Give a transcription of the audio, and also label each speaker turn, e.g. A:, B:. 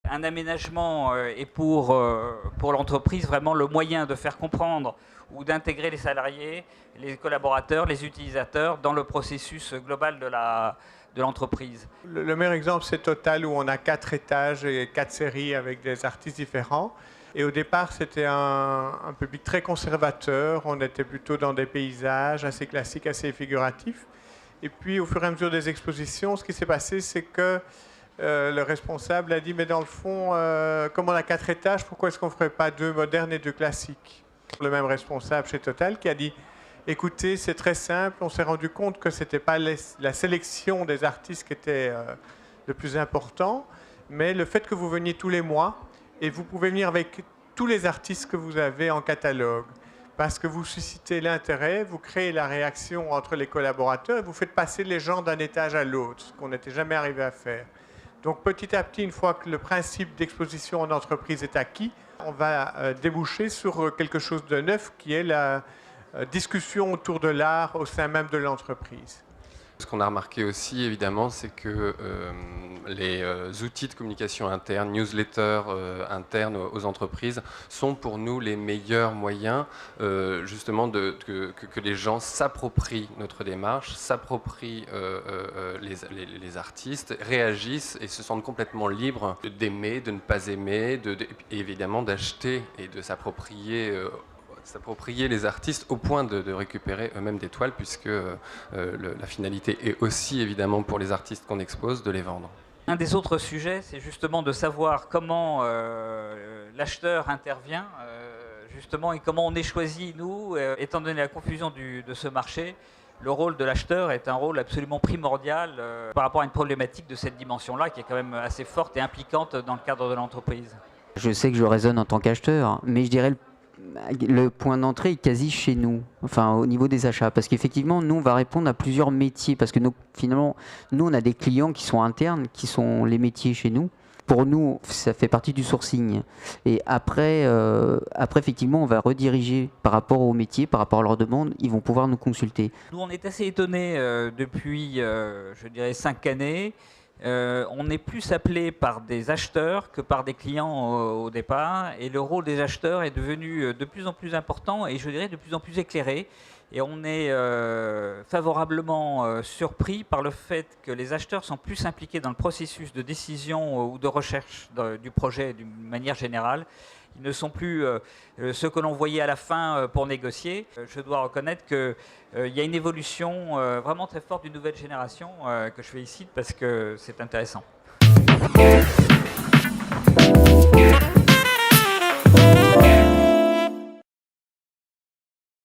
A: Un aménagement est pour l'entreprise vraiment le moyen de faire comprendre ou d'intégrer les salariés, les collaborateurs, les utilisateurs dans le processus global de l'entreprise.
B: Le meilleur exemple, c'est Total, où on a 4 étages et 4 séries avec des artistes différents. Et au départ, c'était un public très conservateur. On était plutôt dans des paysages assez classiques, assez figuratifs. Et puis, au fur et à mesure des expositions, ce qui s'est passé, c'est que le responsable a dit, mais dans le fond, comme on a 4 étages, pourquoi est-ce qu'on ne ferait pas 2 modernes et 2 classiques? Le même responsable chez Total qui a dit, écoutez, c'est très simple, on s'est rendu compte que ce n'était pas la sélection des artistes qui était le plus important, mais le fait que vous veniez tous les mois, et vous pouvez venir avec tous les artistes que vous avez en catalogue, parce que vous suscitez l'intérêt, vous créez la réaction entre les collaborateurs, et vous faites passer les gens d'un étage à l'autre, ce qu'on n'était jamais arrivé à faire. Donc petit à petit, une fois que le principe d'exposition en entreprise est acquis, on va déboucher sur quelque chose de neuf qui est la discussion autour de l'art au sein même de l'entreprise.
C: Ce qu'on a remarqué aussi, évidemment, c'est que les outils de communication interne, newsletters internes aux entreprises, sont pour nous les meilleurs moyens, justement, que les gens s'approprient notre démarche, s'approprient les artistes, réagissent et se sentent complètement libres d'aimer, de ne pas aimer, et évidemment d'acheter et de s'approprier les artistes au point de récupérer eux-mêmes des toiles, puisque la finalité est aussi évidemment pour les artistes qu'on expose de les vendre.
A: Un des autres sujets, c'est justement de savoir comment l'acheteur intervient justement et comment on est choisi, nous, étant donné la confusion de ce marché. Le rôle de l'acheteur est un rôle absolument primordial par rapport à une problématique de cette dimension-là qui est quand même assez forte et impliquante dans le cadre de l'entreprise.
D: Je sais que je raisonne en tant qu'acheteur, mais je dirais le point d'entrée est quasi chez nous, enfin au niveau des achats, parce qu'effectivement nous on va répondre à plusieurs métiers, parce que finalement nous on a des clients qui sont internes, qui sont les métiers chez nous. Pour nous ça fait partie du sourcing, et après effectivement on va rediriger par rapport aux métiers, par rapport à leurs demandes, ils vont pouvoir nous consulter.
A: Nous on est assez étonnés depuis je dirais 5 années. On est plus appelé par des acheteurs que par des clients au départ, et le rôle des acheteurs est devenu de plus en plus important et je dirais de plus en plus éclairé, et on est favorablement surpris par le fait que les acheteurs sont plus impliqués dans le processus de décision ou de recherche du projet d'une manière générale. Ils ne sont plus ceux que l'on voyait à la fin pour négocier. Je dois reconnaître qu'il y a une évolution vraiment très forte d'une nouvelle génération que je félicite parce que c'est intéressant.